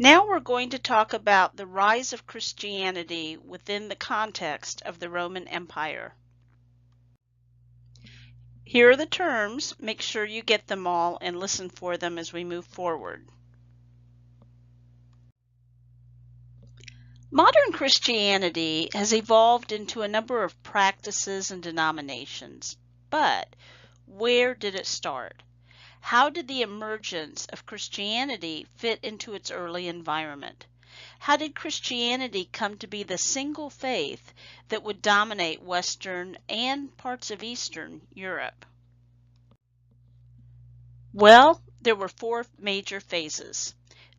Now we're going to talk about the rise of Christianity within the context of the Roman Empire. Here are the terms. Make sure you get them all and listen for them as we move forward. Modern Christianity has evolved into a number of practices and denominations, but where did it start? How did the emergence of Christianity fit into its early environment? How did Christianity come to be the single faith that would dominate Western and parts of Eastern Europe? Well, there were four major phases.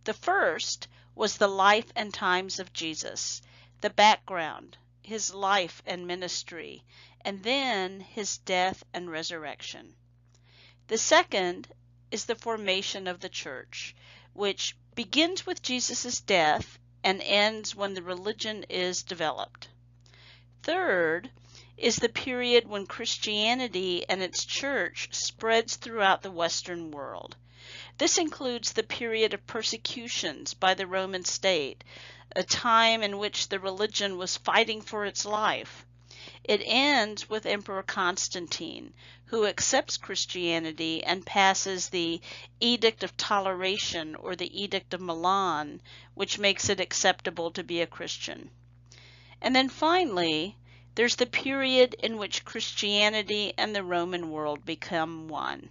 The first was the life and times of Jesus, the background, his life and ministry, and then his death and resurrection. The second is the formation of the church, which begins with Jesus' death and ends when the religion is developed. Third is the period when Christianity and its church spreads throughout the Western world. This includes the period of persecutions by the Roman state, a time in which the religion was fighting for its life. It ends with Emperor Constantine, who accepts Christianity and passes the Edict of Toleration or the Edict of Milan, which makes it acceptable to be a Christian. And then finally, there's the period in which Christianity and the Roman world become one.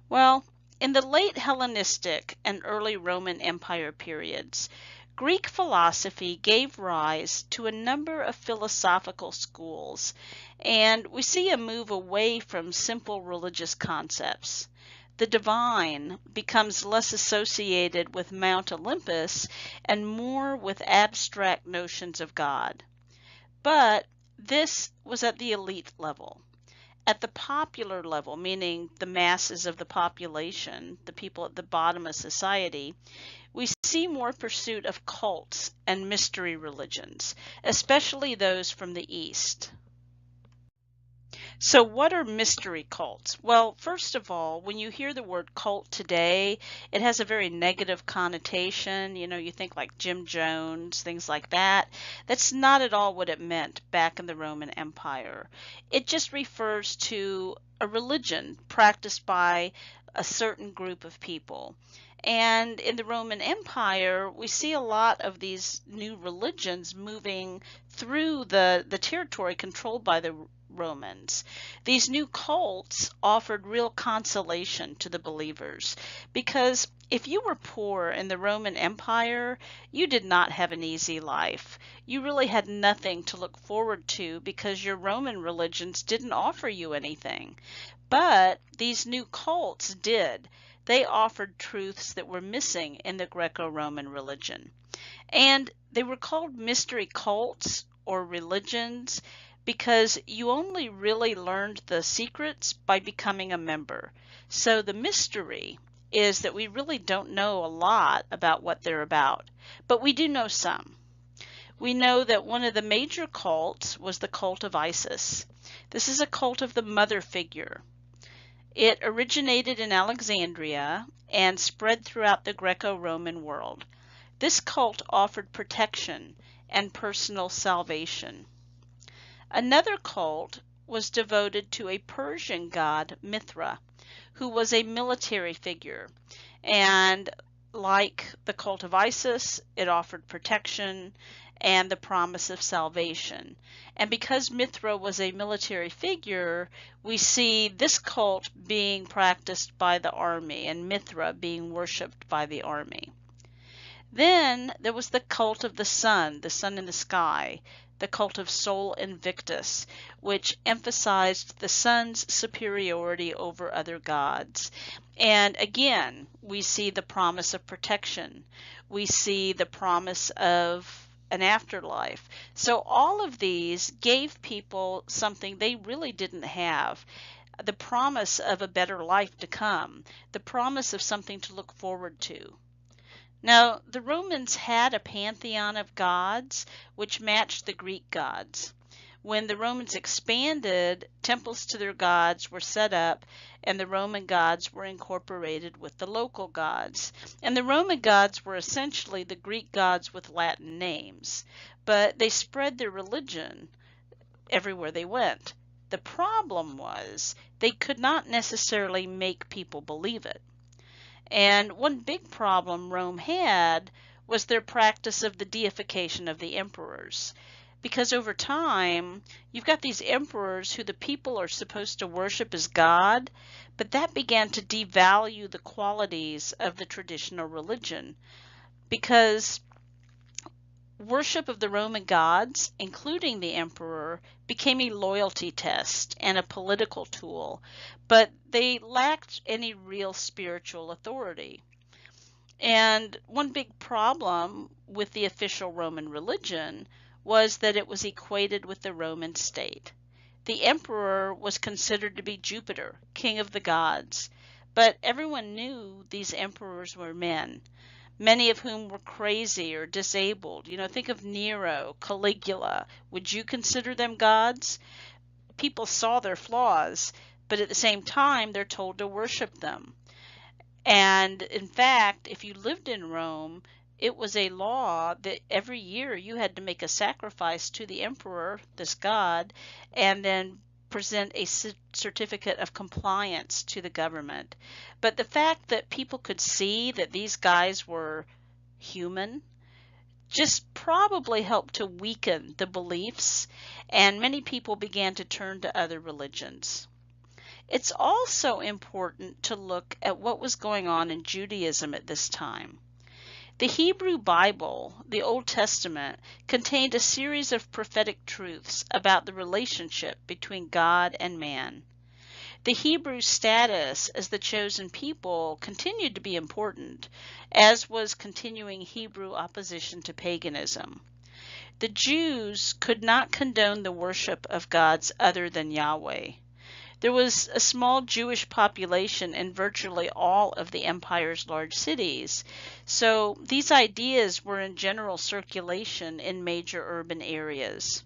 Well, in the late Hellenistic and early Roman Empire periods, Greek philosophy gave rise to a number of philosophical schools, and we see a move away from simple religious concepts. The divine becomes less associated with Mount Olympus and more with abstract notions of God. But this was at the elite level. At the popular level, meaning the masses of the population, the people at the bottom of society, we see more pursuit of cults and mystery religions, especially those from the East. So what are mystery cults? Well, first of all, when you hear the word cult today, it has a very negative connotation. You think like Jim Jones, things like that. That's not at all what it meant back in the Roman Empire. It just refers to a religion practiced by a certain group of people. And in the Roman Empire, we see a lot of these new religions moving through the territory controlled by the Romans. These new cults offered real consolation to the believers because if you were poor in the Roman Empire, you did not have an easy life. You really had nothing to look forward to because your Roman religions didn't offer you anything. But these new cults did. They offered truths that were missing in the Greco-Roman religion. And they were called mystery cults or religions because you only really learned the secrets by becoming a member. So the mystery is that we really don't know a lot about what they're about, but we do know some. We know that one of the major cults was the cult of Isis. This is a cult of the mother figure. It originated in Alexandria and spread throughout the Greco-Roman world. This cult offered protection and personal salvation. Another cult was devoted to a Persian god, Mithra, who was a military figure. And like the cult of Isis, it offered protection and the promise of salvation. And because Mithra was a military figure, we see this cult being practiced by the army and Mithra being worshipped by the army. Then there was the cult of the sun in the sky, the cult of Sol Invictus, which emphasized the sun's superiority over other gods. And again, we see the promise of protection. We see the promise of an afterlife. So all of these gave people something they really didn't have. The promise of a better life to come, the promise of something to look forward to. Now, the Romans had a pantheon of gods which matched the Greek gods. When the Romans expanded, temples to their gods were set up, and the Roman gods were incorporated with the local gods. And the Roman gods were essentially the Greek gods with Latin names, but they spread their religion everywhere they went. The problem was they could not necessarily make people believe it. And one big problem Rome had was their practice of the deification of the emperors. Because over time, you've got these emperors who the people are supposed to worship as God, but that began to devalue the qualities of the traditional religion. Because worship of the Roman gods, including the emperor, became a loyalty test and a political tool, but they lacked any real spiritual authority. And one big problem with the official Roman religion was that it was equated with the Roman state. The emperor was considered to be Jupiter, king of the gods, but everyone knew these emperors were men, many of whom were crazy or disabled. Think of Nero, Caligula. Would you consider them gods? People saw their flaws, but at the same time, they're told to worship them. And in fact, if you lived in Rome, it was a law that every year you had to make a sacrifice to the emperor, this god, and then present a certificate of compliance to the government. But the fact that people could see that these guys were human just probably helped to weaken the beliefs, and many people began to turn to other religions. It's also important to look at what was going on in Judaism at this time. The Hebrew Bible, the Old Testament, contained a series of prophetic truths about the relationship between God and man. The Hebrew status as the chosen people continued to be important, as was continuing Hebrew opposition to paganism. The Jews could not condone the worship of gods other than Yahweh. There was a small Jewish population in virtually all of the empire's large cities, so these ideas were in general circulation in major urban areas.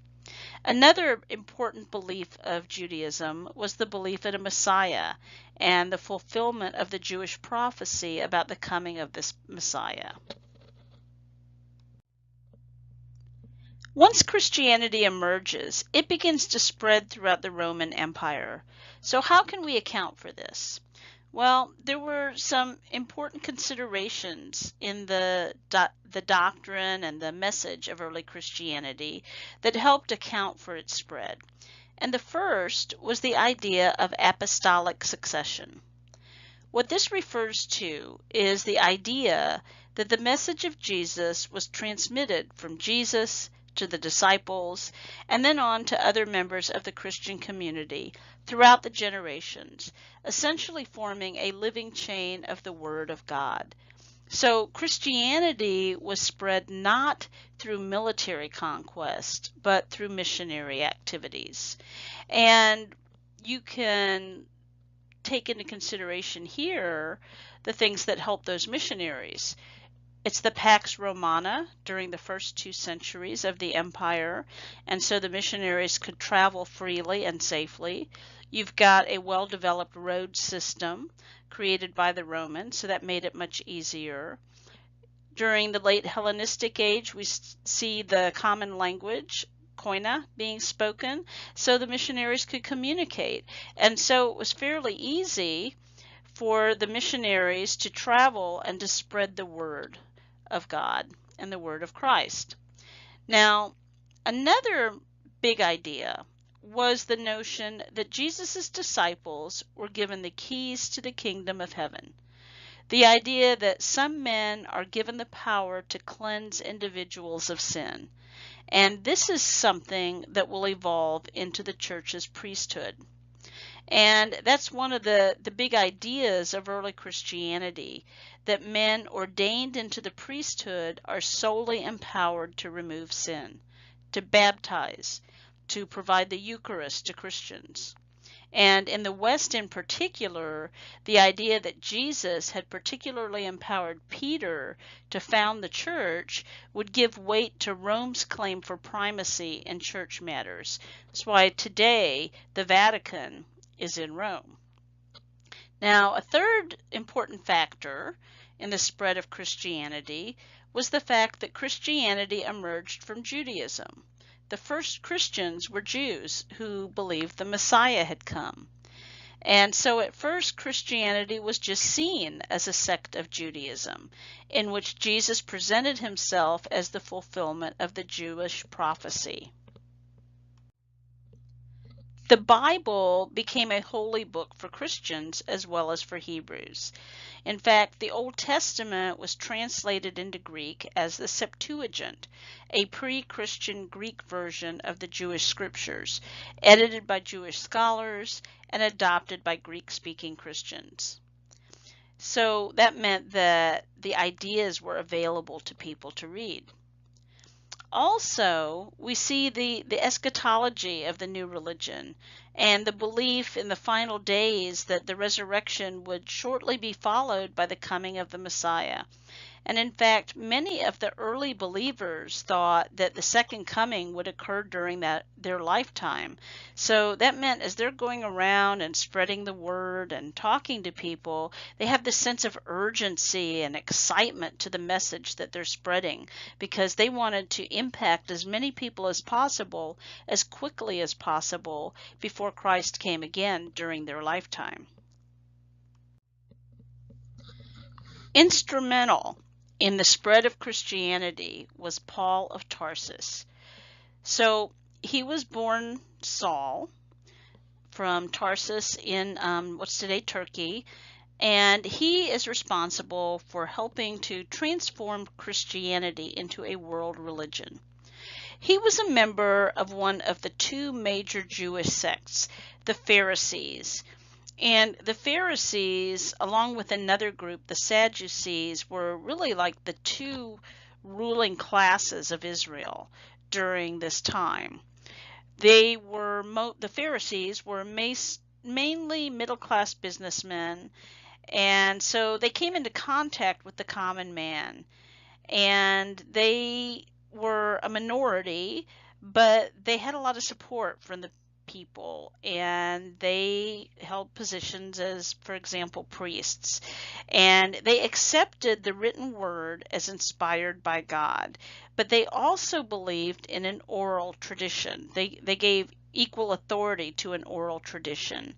Another important belief of Judaism was the belief in a Messiah and the fulfillment of the Jewish prophecy about the coming of this Messiah. Once Christianity emerges, it begins to spread throughout the Roman Empire. So how can we account for this? Well, there were some important considerations in the doctrine and the message of early Christianity that helped account for its spread. And the first was the idea of apostolic succession. What this refers to is the idea that the message of Jesus was transmitted from Jesus to the disciples, and then on to other members of the Christian community throughout the generations, essentially forming a living chain of the Word of God. So Christianity was spread not through military conquest, but through missionary activities. And you can take into consideration here the things that helped those missionaries. It's the Pax Romana during the first 2 centuries of the empire, and so the missionaries could travel freely and safely. You've got a well-developed road system created by the Romans, so that made it much easier. During the late Hellenistic age, we see the common language, Koine, being spoken, so the missionaries could communicate. And so it was fairly easy for the missionaries to travel and to spread the word of God and the word of Christ. Now, another big idea was the notion that Jesus' disciples were given the keys to the kingdom of heaven. The idea that some men are given the power to cleanse individuals of sin. And this is something that will evolve into the church's priesthood. And that's one of the big ideas of early Christianity, that men ordained into the priesthood are solely empowered to remove sin, to baptize, to provide the Eucharist to Christians. And in the West in particular, the idea that Jesus had particularly empowered Peter to found the church would give weight to Rome's claim for primacy in church matters. That's why today the Vatican is in Rome. Now, a third important factor in the spread of Christianity was the fact that Christianity emerged from Judaism. The first Christians were Jews who believed the Messiah had come. And so at first Christianity was just seen as a sect of Judaism, in which Jesus presented himself as the fulfillment of the Jewish prophecy. The Bible became a holy book for Christians as well as for Hebrews. In fact, the Old Testament was translated into Greek as the Septuagint, a pre-Christian Greek version of the Jewish scriptures, edited by Jewish scholars and adopted by Greek-speaking Christians. So that meant that the ideas were available to people to read. Also, we see the eschatology of the new religion and the belief in the final days that the resurrection would shortly be followed by the coming of the Messiah. And in fact, many of the early believers thought that the second coming would occur during their lifetime. So that meant as they're going around and spreading the word and talking to people, they have this sense of urgency and excitement to the message that they're spreading because they wanted to impact as many people as possible as quickly as possible before Christ came again during their lifetime. Instrumental in the spread of Christianity was Paul of Tarsus. So he was born Saul from Tarsus in what's today Turkey, and he is responsible for helping to transform Christianity into a world religion. He was a member of one of the two major Jewish sects, the Pharisees. And the Pharisees, along with another group, the Sadducees, were really like the two ruling classes of Israel during this time. The Pharisees were mainly middle-class businessmen, and so they came into contact with the common man. And they were a minority, but they had a lot of support from the people, and they held positions as, for example, priests, and they accepted the written word as inspired by God, but they also believed in an oral tradition. They gave equal authority to an oral tradition.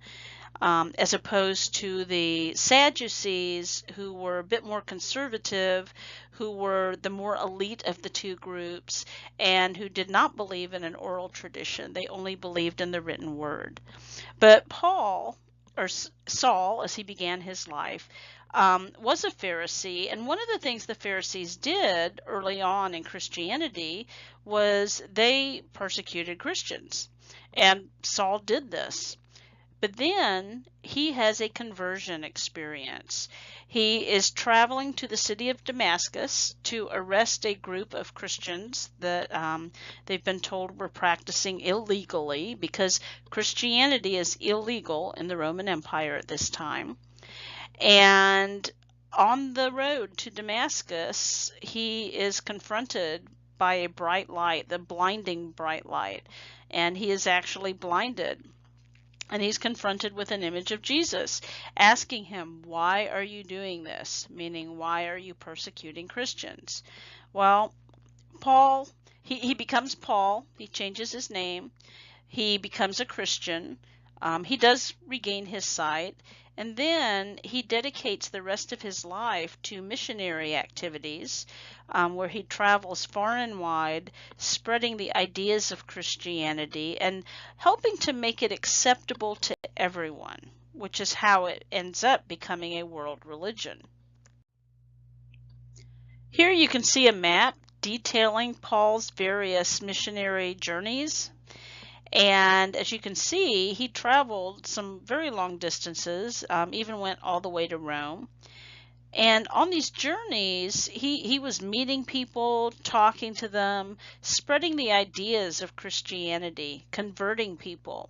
As opposed to the Sadducees, who were a bit more conservative, who were the more elite of the two groups, and who did not believe in an oral tradition. They only believed in the written word. But Paul, or Saul, as he began his life, was a Pharisee, and one of the things the Pharisees did early on in Christianity was they persecuted Christians, and Saul did this. But then he has a conversion experience. He is traveling to the city of Damascus to arrest a group of Christians that they've been told were practicing illegally, because Christianity is illegal in the Roman Empire at this time. And on the road to Damascus, he is confronted by a bright light, the blinding bright light, and he is actually blinded. And he's confronted with an image of Jesus, asking him, why are you doing this? Meaning, why are you persecuting Christians? Well, Paul, he becomes Paul. He changes his name. He becomes a Christian. He does regain his sight. And then he dedicates the rest of his life to missionary activities, where he travels far and wide, spreading the ideas of Christianity and helping to make it acceptable to everyone, which is how it ends up becoming a world religion. Here you can see a map detailing Paul's various missionary journeys. And as you can see, he traveled some very long distances, even went all the way to Rome. And on these journeys, he was meeting people, talking to them, spreading the ideas of Christianity, converting people.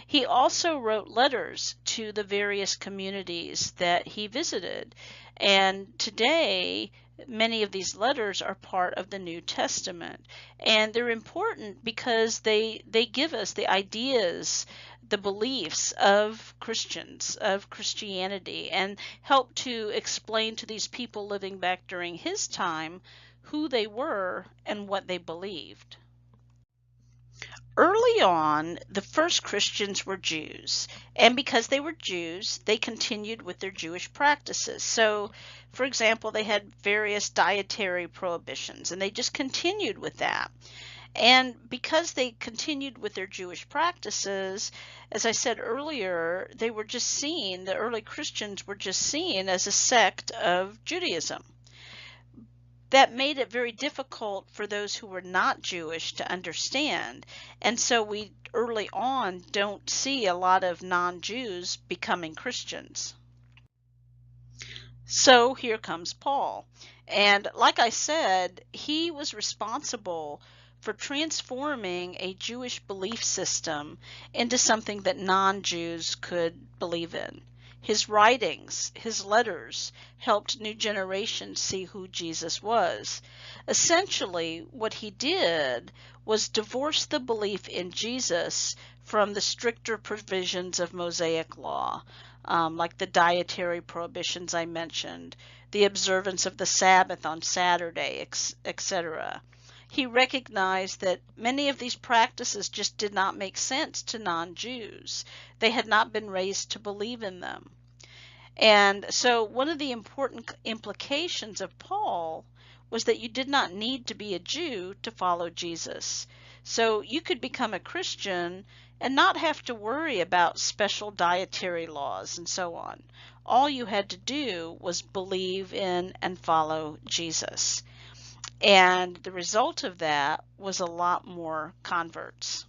He also wrote letters to the various communities that he visited. And today, many of these letters are part of the New Testament. And they're important because they give us the ideas, the beliefs of Christians, of Christianity, and help to explain to these people living back during his time who they were and what they believed. Early on, the first Christians were Jews, and because they were Jews, they continued with their Jewish practices. So, for example, they had various dietary prohibitions, and they just continued with that. And because they continued with their Jewish practices, as I said earlier, they were just seen, the early Christians were just seen as a sect of Judaism. That made it very difficult for those who were not Jewish to understand. And so we early on don't see a lot of non-Jews becoming Christians. So here comes Paul. And like I said, he was responsible for transforming a Jewish belief system into something that non-Jews could believe in. His writings, his letters, helped new generations see who Jesus was. Essentially, what he did was divorce the belief in Jesus from the stricter provisions of Mosaic law, like the dietary prohibitions I mentioned, the observance of the Sabbath on Saturday, etc. He recognized that many of these practices just did not make sense to non-Jews. They had not been raised to believe in them. And so one of the important implications of Paul was that you did not need to be a Jew to follow Jesus. So you could become a Christian and not have to worry about special dietary laws and so on. All you had to do was believe in and follow Jesus. And the result of that was a lot more converts.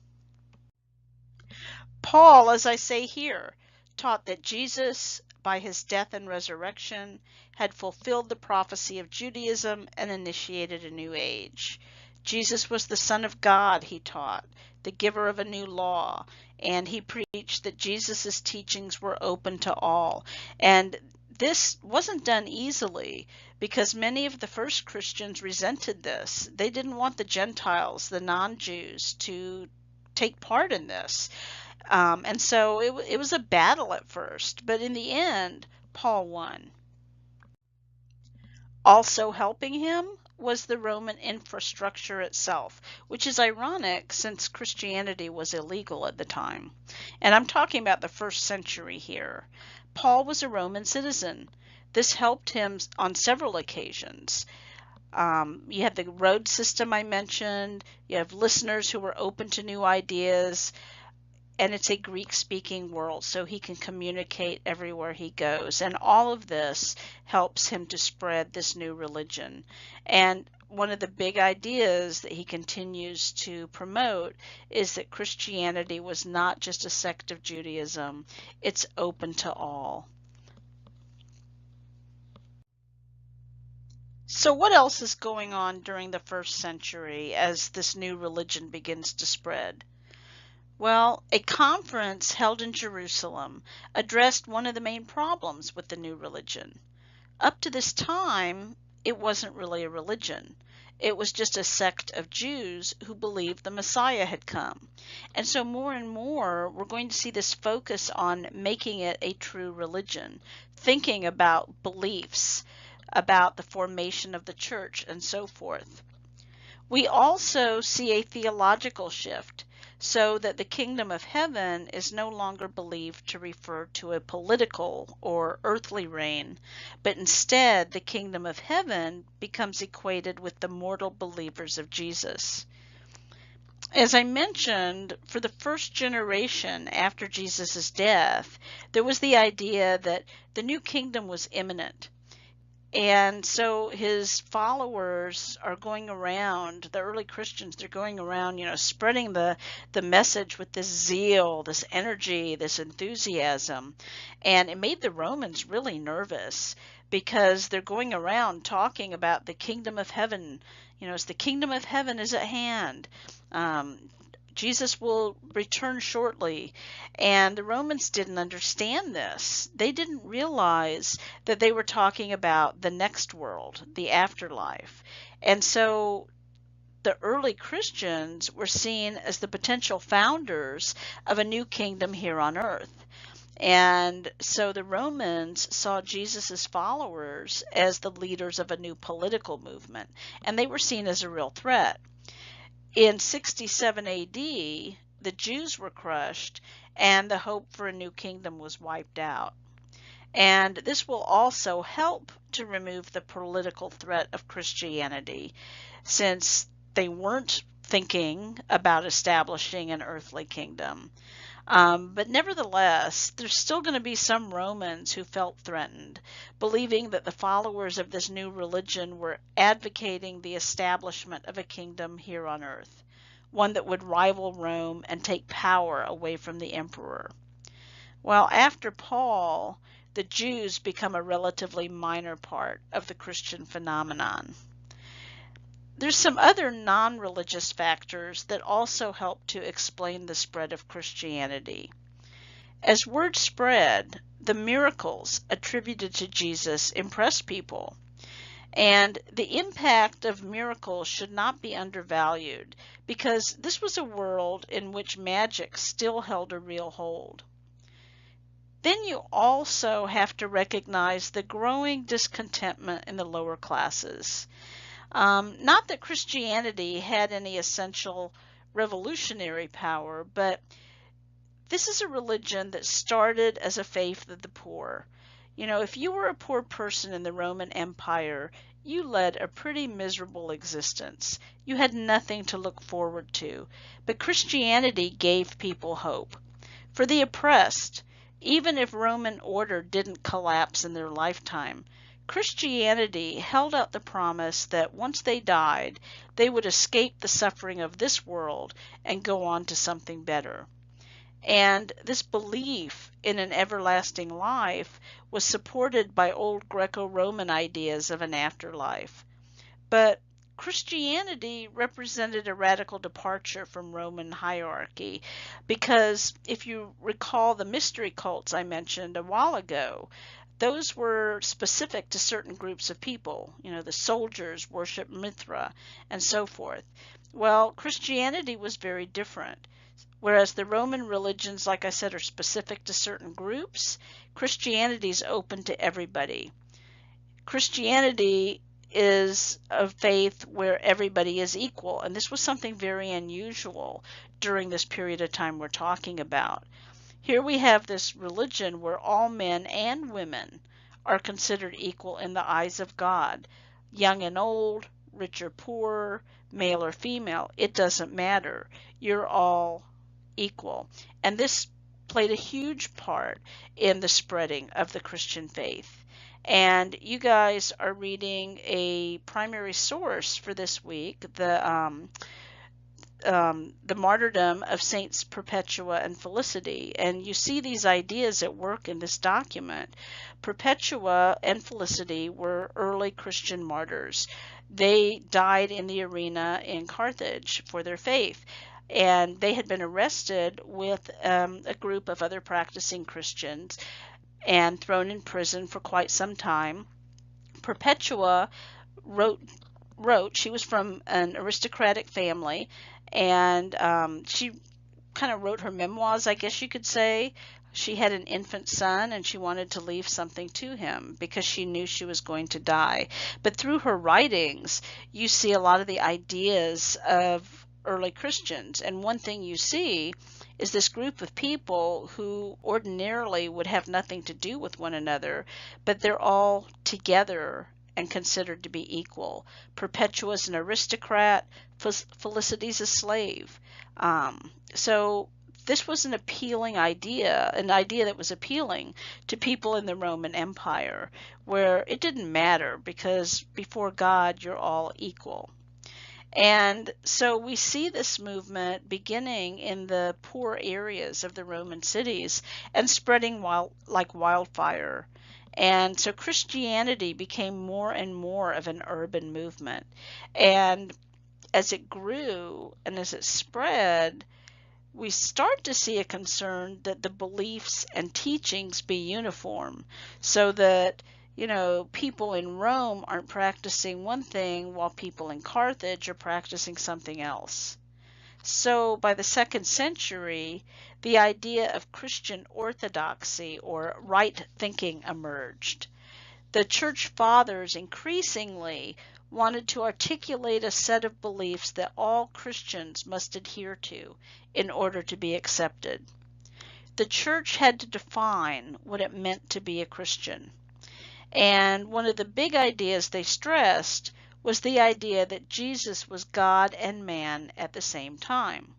Paul, as I say here, taught that Jesus, by his death and resurrection, had fulfilled the prophecy of Judaism and initiated a new age. Jesus was the Son of God, he taught, the giver of a new law, and he preached that Jesus' teachings were open to all. And this wasn't done easily because many of the first Christians resented this. They didn't want the Gentiles, the non-Jews, to take part in this. And so it was a battle at first, but in the end, Paul won. Also helping him was the Roman infrastructure itself, which is ironic since Christianity was illegal at the time. And I'm talking about the first century here. Paul was a Roman citizen. This helped him on several occasions. You have the road system I mentioned. You have listeners who were open to new ideas. And it's a Greek-speaking world, so he can communicate everywhere he goes. And all of this helps him to spread this new religion. And one of the big ideas that he continues to promote is that Christianity was not just a sect of Judaism. It's open to all. So what else is going on during the first century as this new religion begins to spread? Well, a conference held in Jerusalem addressed one of the main problems with the new religion. Up to this time, it wasn't really a religion. It was just a sect of Jews who believed the Messiah had come. And so more and more, we're going to see this focus on making it a true religion, thinking about beliefs, about the formation of the church, and so forth. We also see a theological shift, so that the kingdom of heaven is no longer believed to refer to a political or earthly reign, but instead the kingdom of heaven becomes equated with the mortal believers of Jesus. As I mentioned, for the first generation after Jesus' death, there was the idea that the new kingdom was imminent. And so his followers are going around, the early Christians, they're going around, spreading the message with this zeal, this energy, this enthusiasm. And it made the Romans really nervous because they're going around talking about the kingdom of heaven. As the kingdom of heaven is at hand. Jesus will return shortly. And the Romans didn't understand this. They didn't realize that they were talking about the next world, the afterlife. And so the early Christians were seen as the potential founders of a new kingdom here on earth. And so the Romans saw Jesus' followers as the leaders of a new political movement, and they were seen as a real threat. In 67 AD, the Jews were crushed, and the hope for a new kingdom was wiped out. And this will also help to remove the political threat of Christianity, since they weren't thinking about establishing an earthly kingdom. But nevertheless, there's still going to be some Romans who felt threatened, believing that the followers of this new religion were advocating the establishment of a kingdom here on earth, one that would rival Rome and take power away from the emperor. Well, after Paul, the Jews become a relatively minor part of the Christian phenomenon. There's some other non-religious factors that also help to explain the spread of Christianity. As word spread, the miracles attributed to Jesus impressed people, and the impact of miracles should not be undervalued, because this was a world in which magic still held a real hold. Then you also have to recognize the growing discontentment in the lower classes. Not that Christianity had any essential revolutionary power, but this is a religion that started as a faith of the poor. You know, if you were a poor person in the Roman Empire, you led a pretty miserable existence. You had nothing to look forward to. But Christianity gave people hope. For the oppressed, even if Roman order didn't collapse in their lifetime, Christianity held out the promise that once they died, they would escape the suffering of this world and go on to something better. And this belief in an everlasting life was supported by old Greco-Roman ideas of an afterlife. But Christianity represented a radical departure from Roman hierarchy, because if you recall the mystery cults I mentioned a while ago, those were specific to certain groups of people. You know, the soldiers worshiped Mithra and so forth. Well, Christianity was very different. Whereas the Roman religions, like I said, are specific to certain groups, Christianity is open to everybody. Christianity is a faith where everybody is equal, and this was something very unusual during this period of time we're talking about. Here we have this religion where all men and women are considered equal in the eyes of God. Young and old, rich or poor, male or female, it doesn't matter. You're all equal. And this played a huge part in the spreading of the Christian faith. And you guys are reading a primary source for this week, the martyrdom of Saints Perpetua and Felicity. And you see these ideas at work in this document. Perpetua and Felicity were early Christian martyrs. They died in the arena in Carthage for their faith. And they had been arrested with a group of other practicing Christians and thrown in prison for quite some time. Perpetua wrote, she was from an aristocratic family, and she kind of wrote her memoirs, I guess you could say. She had an infant son, and she wanted to leave something to him because she knew she was going to die. But through her writings, you see a lot of the ideas of early Christians. And one thing you see is this group of people who ordinarily would have nothing to do with one another, but they're all together and considered to be equal. Perpetua's an aristocrat, Felicity's a slave. So this was an appealing idea, an idea that was appealing to people in the Roman Empire, where it didn't matter because before God you're all equal. And so we see this movement beginning in the poor areas of the Roman cities and spreading like wildfire. And so Christianity became more and more of an urban movement. And as it grew and as it spread, we start to see a concern that the beliefs and teachings be uniform, so that people in Rome aren't practicing one thing while people in Carthage are practicing something else. So by the 2nd century, the idea of Christian orthodoxy or right thinking emerged. The church fathers increasingly wanted to articulate a set of beliefs that all Christians must adhere to in order to be accepted. The church had to define what it meant to be a Christian. And one of the big ideas they stressed was the idea that Jesus was God and man at the same time.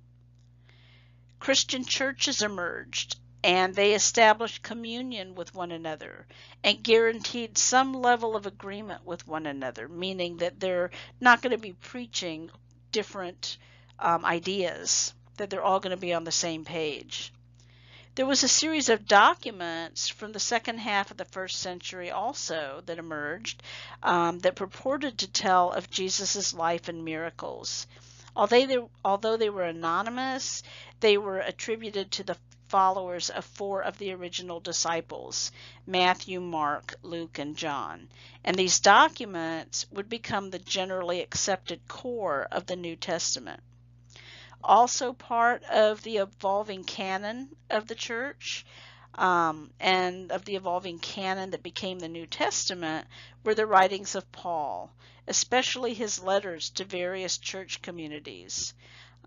Christian churches emerged, and they established communion with one another and guaranteed some level of agreement with one another, meaning that they're not going to be preaching different ideas, that they're all going to be on the same page. There was a series of documents from the second half of the 1st century also that emerged that purported to tell of Jesus' life and miracles. Although they were anonymous, they were attributed to the followers of 4 of the original disciples, Matthew, Mark, Luke, and John. And these documents would become the generally accepted core of the New Testament. Also part of the evolving canon of the church and of the evolving canon that became the New Testament were the writings of Paul, especially his letters to various church communities.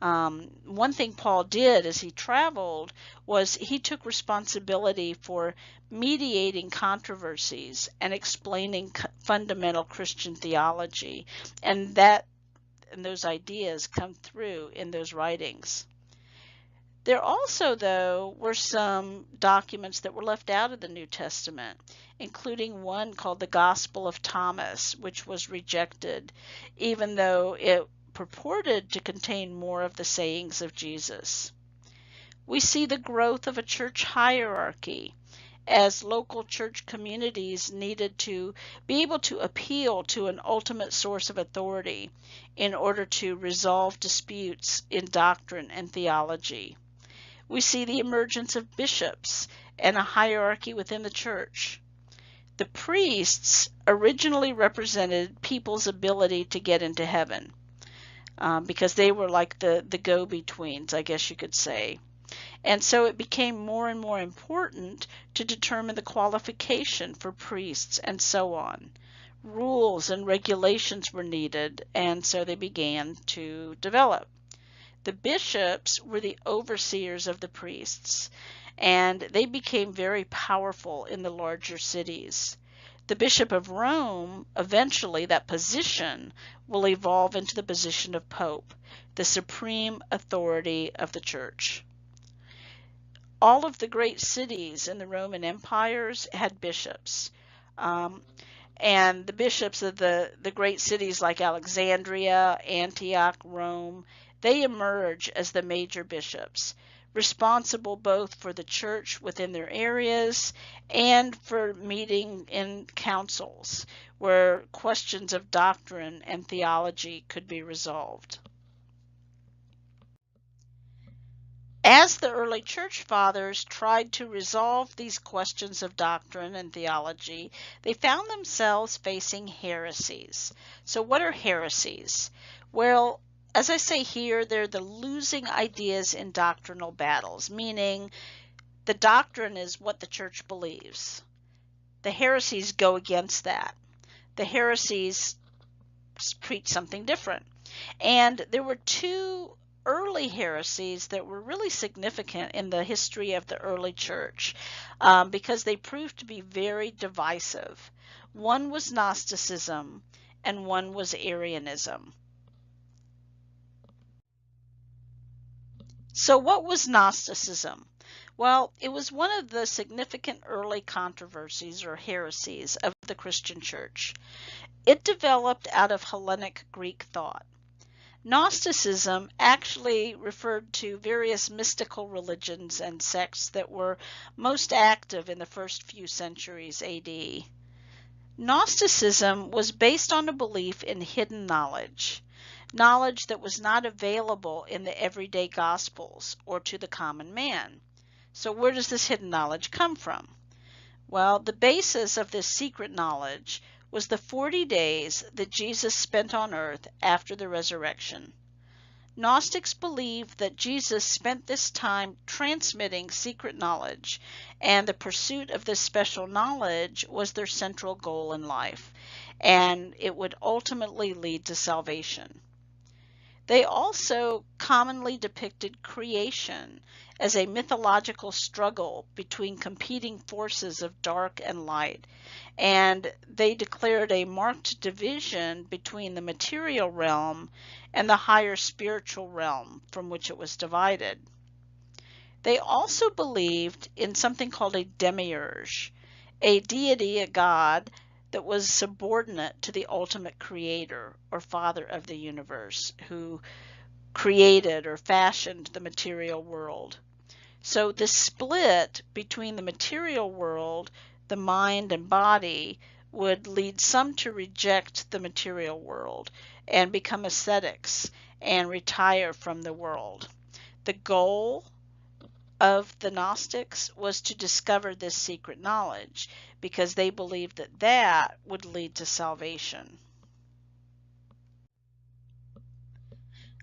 One thing Paul did as he traveled was he took responsibility for mediating controversies and explaining fundamental Christian theology, and those ideas come through in those writings. There also, though, were some documents that were left out of the New Testament, including one called the Gospel of Thomas, which was rejected, even though it purported to contain more of the sayings of Jesus. We see the growth of a church hierarchy, as local church communities needed to be able to appeal to an ultimate source of authority in order to resolve disputes in doctrine and theology. We see the emergence of bishops and a hierarchy within the church. The priests originally represented people's ability to get into heaven because they were like the go-betweens, I guess you could say. And so it became more and more important to determine the qualification for priests and so on. Rules and regulations were needed, and so they began to develop. The bishops were the overseers of the priests, and they became very powerful in the larger cities. The Bishop of Rome, eventually that position will evolve into the position of Pope, the supreme authority of the church. All of the great cities in the Roman empires had bishops. And the bishops of the great cities like Alexandria, Antioch, Rome, they emerge as the major bishops, responsible both for the church within their areas and for meeting in councils where questions of doctrine and theology could be resolved. As the early church fathers tried to resolve these questions of doctrine and theology, they found themselves facing heresies. So what are heresies? Well, as I say here, they're the losing ideas in doctrinal battles, meaning the doctrine is what the church believes. The heresies go against that. The heresies preach something different. And there were 2 early heresies that were really significant in the history of the early church because they proved to be very divisive. One was Gnosticism and one was Arianism. So what was Gnosticism? Well, it was one of the significant early controversies or heresies of the Christian church. It developed out of Hellenic Greek thought. Gnosticism actually referred to various mystical religions and sects that were most active in the first few centuries AD. Gnosticism was based on a belief in hidden knowledge. knowledge that was not available in the everyday Gospels or to the common man. So where does this hidden knowledge come from? Well, the basis of this secret knowledge was the 40 days that Jesus spent on earth after the resurrection. Gnostics believed that Jesus spent this time transmitting secret knowledge, and the pursuit of this special knowledge was their central goal in life, and it would ultimately lead to salvation. They also commonly depicted creation as a mythological struggle between competing forces of dark and light, and they declared a marked division between the material realm and the higher spiritual realm from which it was divided. They also believed in something called a demiurge, a deity, a god, that was subordinate to the ultimate creator or father of the universe, who created or fashioned the material world. So this split between the material world, the mind and body, would lead some to reject the material world and become ascetics and retire from the world. The goal of the Gnostics was to discover this secret knowledge because they believed that that would lead to salvation.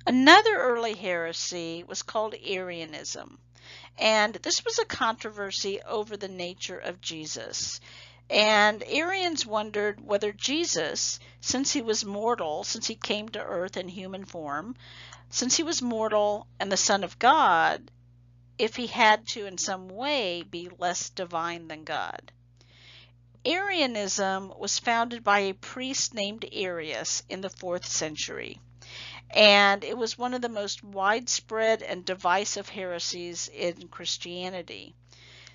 Another early heresy was called Arianism, and this was a controversy over the nature of Jesus. And Arians wondered whether Jesus, since he was mortal, since he came to earth in human form, since he was mortal and the Son of God, if he had to in some way be less divine than God. Arianism was founded by a priest named Arius in the 4th century, and it was one of the most widespread and divisive heresies in Christianity.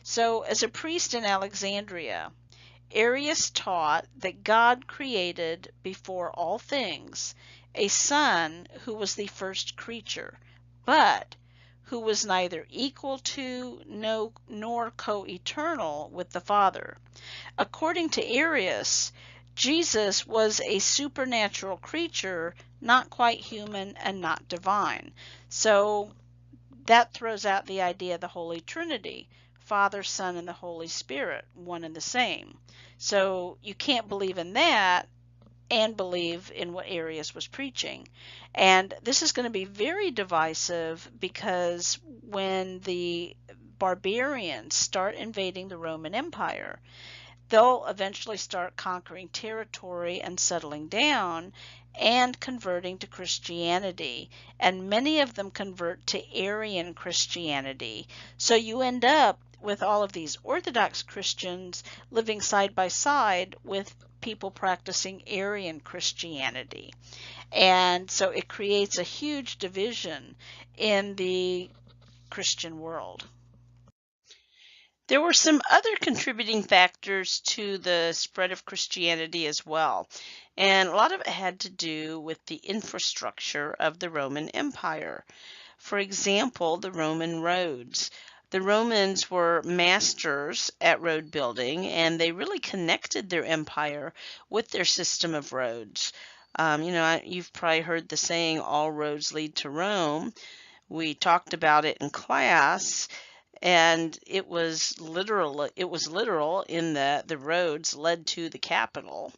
So, as a priest in Alexandria, Arius taught that God created before all things a Son who was the first creature, but who was neither equal to nor co-eternal with the Father. According to Arius, Jesus was a supernatural creature, not quite human and not divine. So that throws out the idea of the Holy Trinity, Father, Son, and the Holy Spirit, one and the same. So you can't believe in that and believe in what Arius was preaching. And this is going to be very divisive because when the barbarians start invading the Roman Empire, they'll eventually start conquering territory and settling down and converting to Christianity. And many of them convert to Arian Christianity. So you end up with all of these Orthodox Christians living side by side with people practicing Arian Christianity. And so it creates a huge division in the Christian world. There were some other contributing factors to the spread of Christianity as well, and a lot of it had to do with the infrastructure of the Roman Empire. For example, the Roman roads. The Romans were masters at road building, and they really connected their empire with their system of roads. You've probably heard the saying, all roads lead to Rome. We talked about it in class. And it was literal in that the roads led to the capital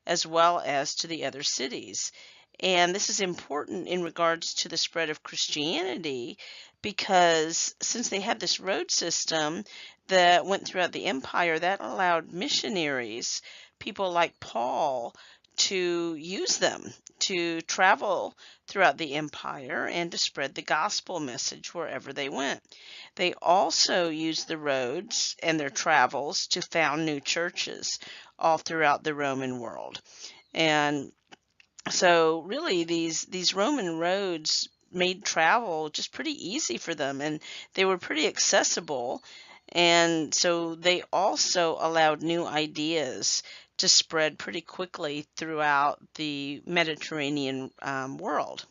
as well as to the other cities. And this is important in regards to the spread of Christianity because since they had this road system that went throughout the empire, that allowed missionaries, people like Paul, to use them to travel throughout the empire and to spread the gospel message wherever they went. They also used the roads and their travels to found new churches all throughout the Roman world. And so really these Roman roads made travel just pretty easy for them, and they were pretty accessible. And so they also allowed new ideas to spread pretty quickly throughout the Mediterranean world.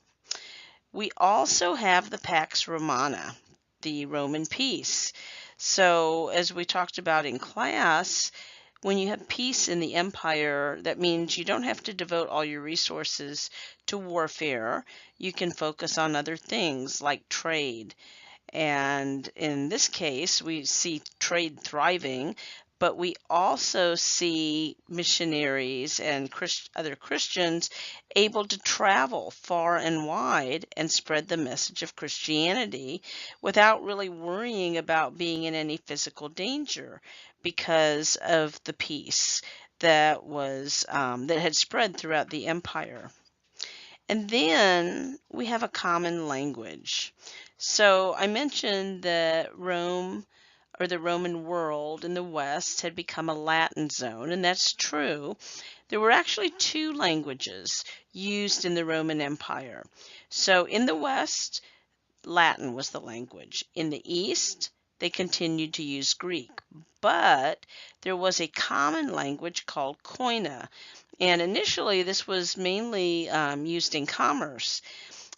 We also have the Pax Romana, the Roman peace. So as we talked about in class, When you have peace in the empire, that means you don't have to devote all your resources to warfare. You can focus on other things like trade. And in this case, we see trade thriving, but we also see missionaries and other Christians able to travel far and wide and spread the message of Christianity without really worrying about being in any physical danger because of the peace that was that had spread throughout the empire. And then we have a common language. So I mentioned that Rome, or the Roman world in the West, had become a Latin zone, and that's true. There were actually two languages used in the Roman Empire. So in the West, Latin was the language. In the East, they continued to use Greek, but there was a common language called Koine, and initially this was mainly used in commerce,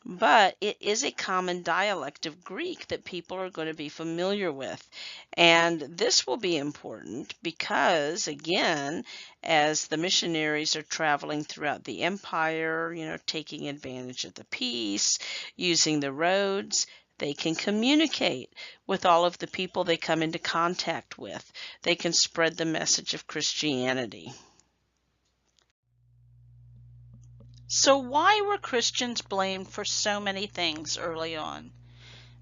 but it is a common dialect of Greek that people are going to be familiar with. And this will be important because, again, as the missionaries are traveling throughout the empire, taking advantage of the peace, using the roads, they can communicate with all of the people they come into contact with. They can spread the message of Christianity. So why were Christians blamed for so many things early on?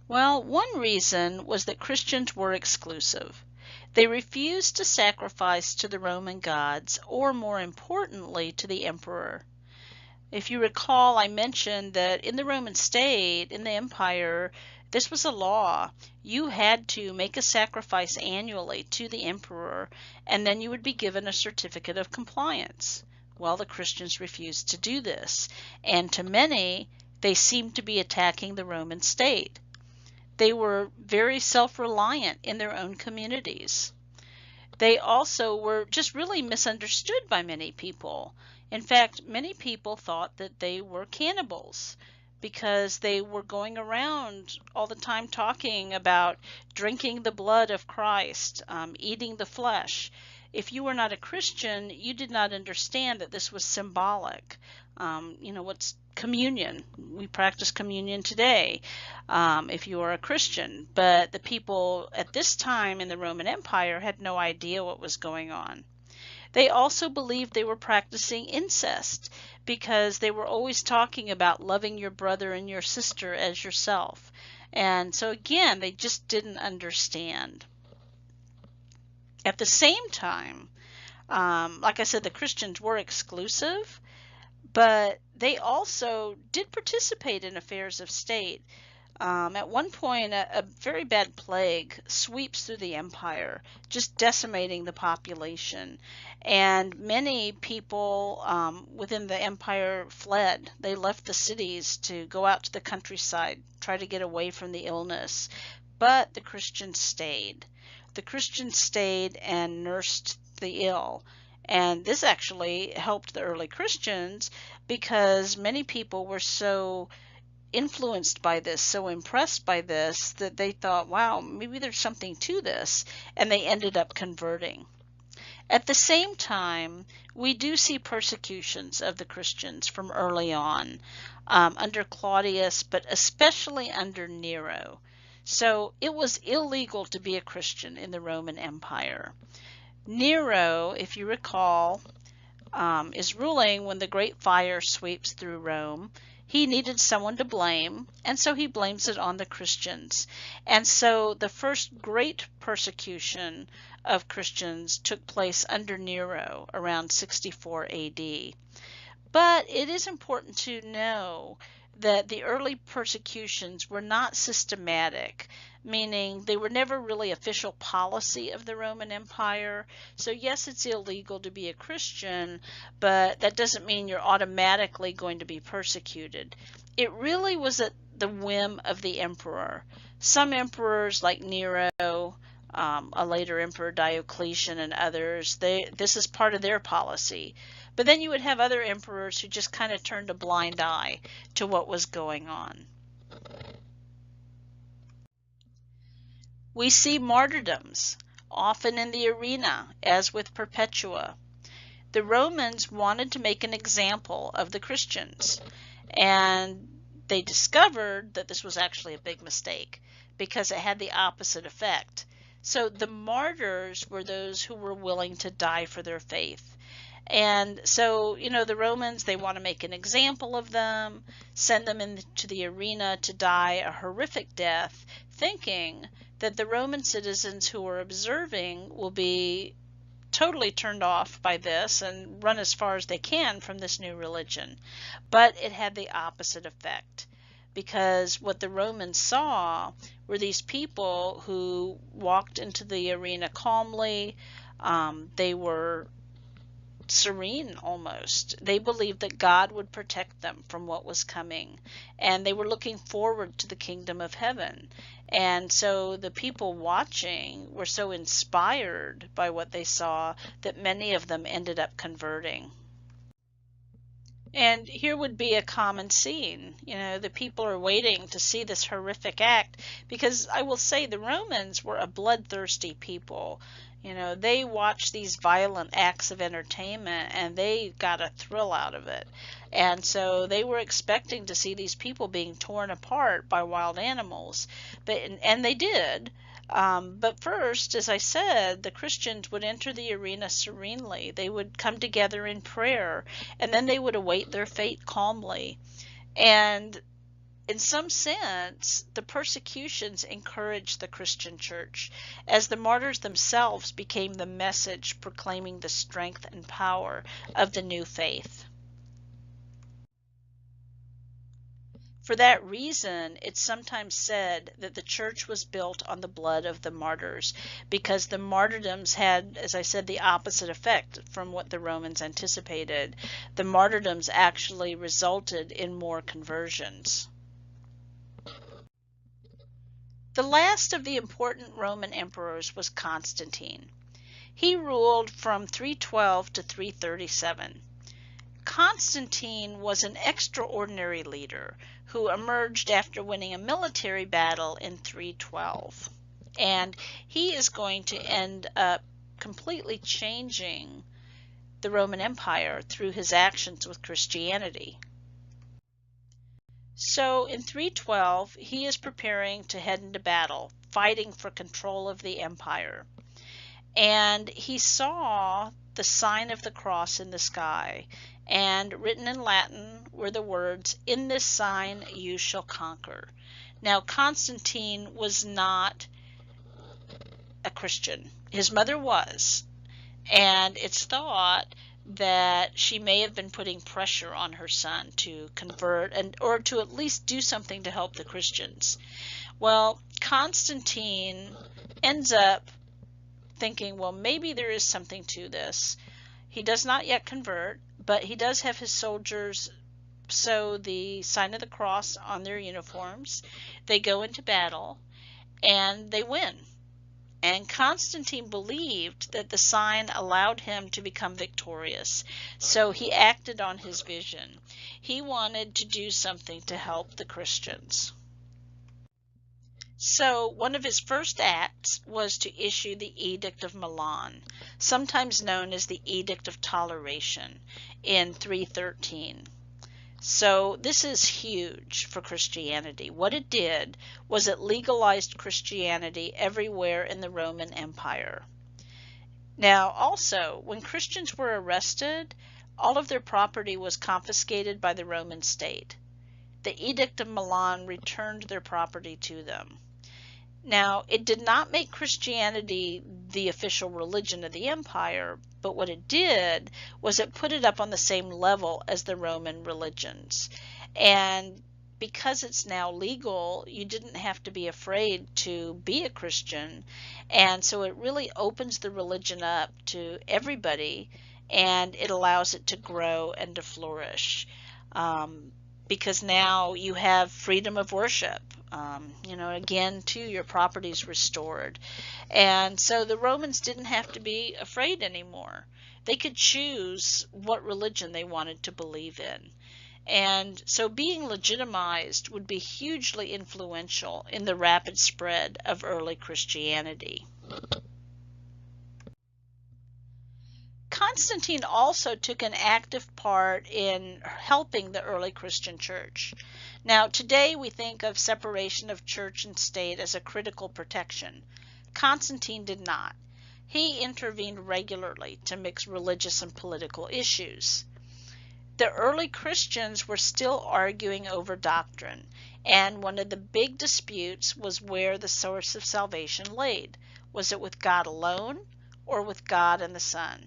Well, one reason was that Christians were exclusive. They refused to sacrifice to the Roman gods, or more importantly, to the emperor. If you recall, I mentioned that in the Roman state, in the empire, this was a law. You had to make a sacrifice annually to the emperor, and then you would be given a certificate of compliance. Well, the Christians refused to do this, and to many, they seemed to be attacking the Roman state. They were very self-reliant in their own communities. They also were just really misunderstood by many people. In fact, many people thought that they were cannibals because they were going around all the time talking about drinking the blood of Christ, eating the flesh. If you were not a Christian, you did not understand that this was symbolic. What's communion? We practice communion today if you are a Christian. But the people at this time in the Roman Empire had no idea what was going on. They also believed they were practicing incest because they were always talking about loving your brother and your sister as yourself. And so again, they just didn't understand. At the same time, like I said, the Christians were exclusive, but they also did participate in affairs of state. At one point, a very bad plague sweeps through the empire, just decimating the population. And many people within the empire fled. They left the cities to go out to the countryside, try to get away from the illness. But the Christians stayed. The Christians stayed and nursed the ill. And this actually helped the early Christians because many people were so influenced by this, so impressed by this, that they thought, wow, maybe there's something to this, and they ended up converting. At the same time, we do see persecutions of the Christians from early on, under Claudius, but especially under Nero. So it was illegal to be a Christian in the Roman Empire. Nero, if you recall, is ruling when the Great Fire sweeps through Rome. He needed someone to blame, and so he blames it on the Christians. And so the first great persecution of Christians took place under Nero around 64 AD. But it is important to know that the early persecutions were not systematic, meaning they were never really official policy of the Roman Empire. So yes, it's illegal to be a Christian, but that doesn't mean you're automatically going to be persecuted. It really was at the whim of the emperor. Some emperors like Nero, a later emperor Diocletian, and others, this is part of their policy. But then you would have other emperors who just kind of turned a blind eye to what was going on. We see martyrdoms. often in the arena, as with Perpetua. The Romans wanted to make an example of the Christians, and they discovered that this was actually a big mistake because it had the opposite effect. So the martyrs were those who were willing to die for their faith. And so, the Romans, they want to make an example of them, send them into the arena to die a horrific death, thinking that the Roman citizens who are observing will be totally turned off by this and run as far as they can from this new religion. But it had the opposite effect, because what the Romans saw were these people who walked into the arena calmly. They were serene almost. They believed that God would protect them from what was coming, and they were looking forward to the kingdom of heaven. And so the people watching were so inspired by what they saw that many of them ended up converting. And here would be a common scene. The people are waiting to see this horrific act, because I will say the Romans were a bloodthirsty people. They watched these violent acts of entertainment and they got a thrill out of it. And so they were expecting to see these people being torn apart by wild animals. And they did. But first, as I said, the Christians would enter the arena serenely. They would come together in prayer, and then they would await their fate calmly. And in some sense, the persecutions encouraged the Christian church, as the martyrs themselves became the message proclaiming the strength and power of the new faith. For that reason, it's sometimes said that the church was built on the blood of the martyrs, because the martyrdoms had, as I said, the opposite effect from what the Romans anticipated. The martyrdoms actually resulted in more conversions. The last of the important Roman emperors was Constantine. He ruled from 312 to 337. Constantine was an extraordinary leader who emerged after winning a military battle in 312. And he is going to end up completely changing the Roman Empire through his actions with Christianity. So in 312, he is preparing to head into battle, fighting for control of the empire. And he saw the sign of the cross in the sky, and written in Latin were the words, "In this sign you shall conquer." Now, Constantine was not a Christian. His mother was, and it's thought that she may have been putting pressure on her son to convert, or to at least do something to help the Christians. Well, Constantine ends up thinking, well, maybe there is something to this. He does not yet convert, but he does have his soldiers sew the sign of the cross on their uniforms. They go into battle, and they win. And Constantine believed that the sign allowed him to become victorious, so he acted on his vision. He wanted to do something to help the Christians. So one of his first acts was to issue the Edict of Milan, sometimes known as the Edict of Toleration, in 313. So this is huge for Christianity. What it did was it legalized Christianity everywhere in the Roman Empire. Now also, when Christians were arrested, all of their property was confiscated by the Roman state. The Edict of Milan returned their property to them. Now, it did not make Christianity the official religion of the empire, but what it did was it put it up on the same level as the Roman religions. And because it's now legal, you didn't have to be afraid to be a Christian. And so it really opens the religion up to everybody, and it allows it to grow and to flourish. Because now you have freedom of worship. Again, too, your property's restored. And so the Romans didn't have to be afraid anymore. They could choose what religion they wanted to believe in. And so being legitimized would be hugely influential in the rapid spread of early Christianity. Constantine also took an active part in helping the early Christian church. Now, today we think of separation of church and state as a critical protection. Constantine did not. He intervened regularly to mix religious and political issues. The early Christians were still arguing over doctrine, and one of the big disputes was where the source of salvation laid. Was it with God alone or with God and the Son?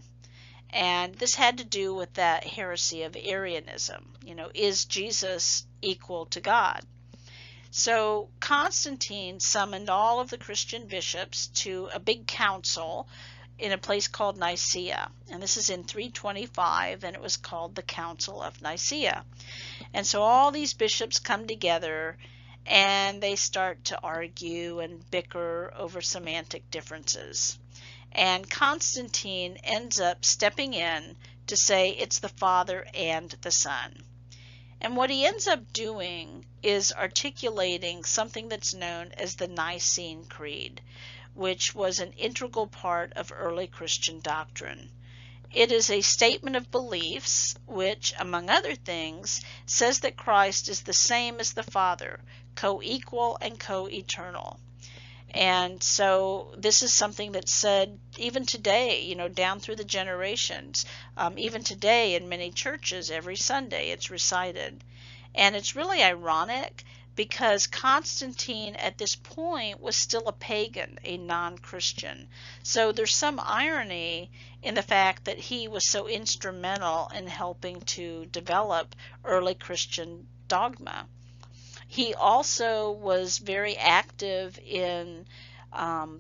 And this had to do with that heresy of Arianism. Is Jesus equal to God? So Constantine summoned all of the Christian bishops to a big council in a place called Nicaea. And this is in 325, and it was called the Council of Nicaea. And so all these bishops come together, and they start to argue and bicker over semantic differences. And Constantine ends up stepping in to say it's the Father and the Son. And what he ends up doing is articulating something that's known as the Nicene Creed, which was an integral part of early Christian doctrine. It is a statement of beliefs which, among other things, says that Christ is the same as the Father, co-equal and co-eternal. And so this is something that's said even today, down through the generations. Even today in many churches, every Sunday it's recited. And it's really ironic because Constantine at this point was still a pagan, a non-Christian. So there's some irony in the fact that he was so instrumental in helping to develop early Christian dogma. He also was very active in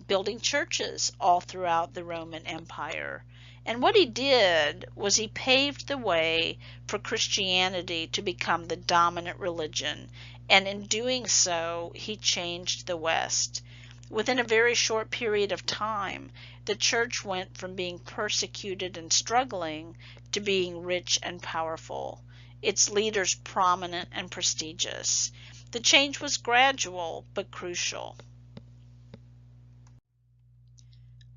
building churches all throughout the Roman Empire. And what he did was he paved the way for Christianity to become the dominant religion. And in doing so, he changed the West. Within a very short period of time, the church went from being persecuted and struggling to being rich and powerful, its leaders prominent and prestigious. The change was gradual but crucial.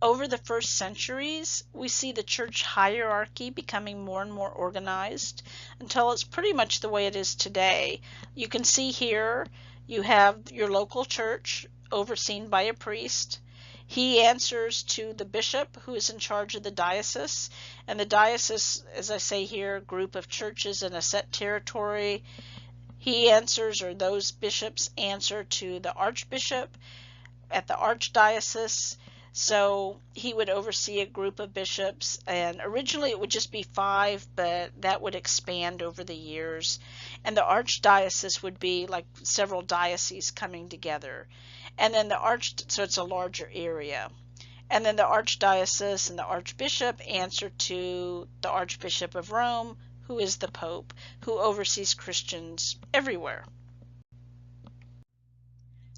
Over the first centuries, we see the church hierarchy becoming more and more organized until it's pretty much the way it is today. You can see here you have your local church overseen by a priest. He answers to the bishop who is in charge of the diocese, and the diocese, as I say here, a group of churches in a set territory. He answers, or those bishops answer to the archbishop at the archdiocese. So he would oversee a group of bishops, and originally it would just be 5, but that would expand over the years. And the archdiocese would be like several dioceses coming together. And then so it's a larger area. And then the archdiocese and the archbishop answer to the Archbishop of Rome, who is the Pope, who oversees Christians everywhere.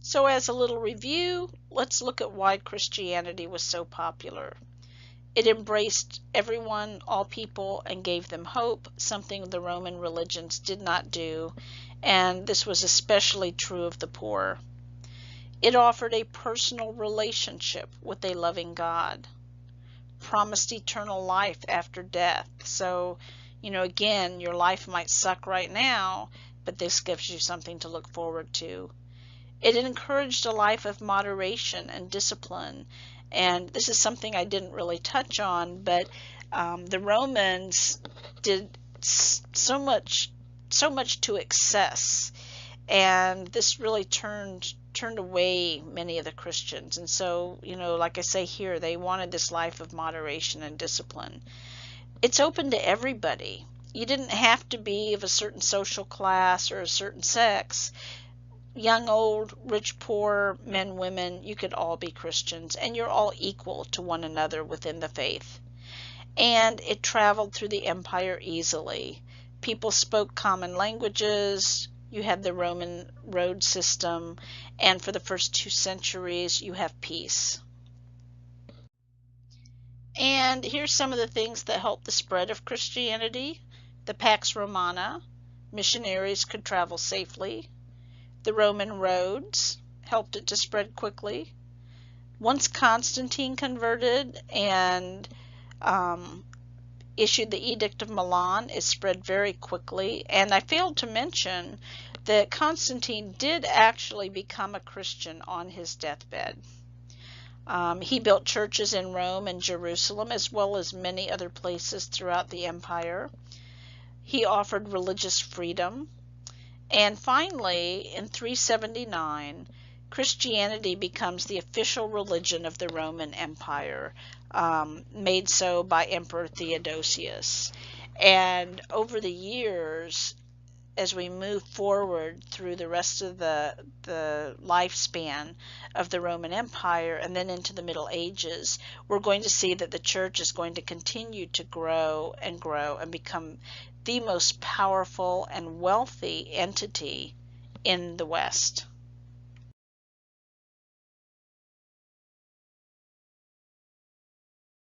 So as a little review, let's look at why Christianity was so popular. It embraced everyone, all people, and gave them hope, something the Roman religions did not do, and this was especially true of the poor. It offered a personal relationship with a loving God, promised eternal life after death. So, again, your life might suck right now, but this gives you something to look forward to. It encouraged a life of moderation and discipline, and this is something I didn't really touch on, but the Romans did so much to excess, and this really turned away many of the Christians. And so, like I say here, they wanted this life of moderation and discipline. It's open to everybody. You didn't have to be of a certain social class or a certain sex. Young, old, rich, poor, men, women, you could all be Christians, and you're all equal to one another within the faith. And it traveled through the empire easily. People spoke common languages. You had the Roman road system, and for the first 2 centuries, you have peace. And here's some of the things that helped the spread of Christianity. The Pax Romana, missionaries could travel safely. The Roman roads helped it to spread quickly. Once Constantine converted and issued the Edict of Milan. It spread very quickly, and I failed to mention that Constantine did actually become a Christian on his deathbed. He built churches in Rome and Jerusalem, as well as many other places throughout the empire. He offered religious freedom. And finally, in 379, Christianity becomes the official religion of the Roman Empire, made so by Emperor Theodosius. And over the years, as we move forward through the rest of the lifespan of the Roman Empire and then into the Middle Ages, we're going to see that the church is going to continue to grow and become the most powerful and wealthy entity in the West.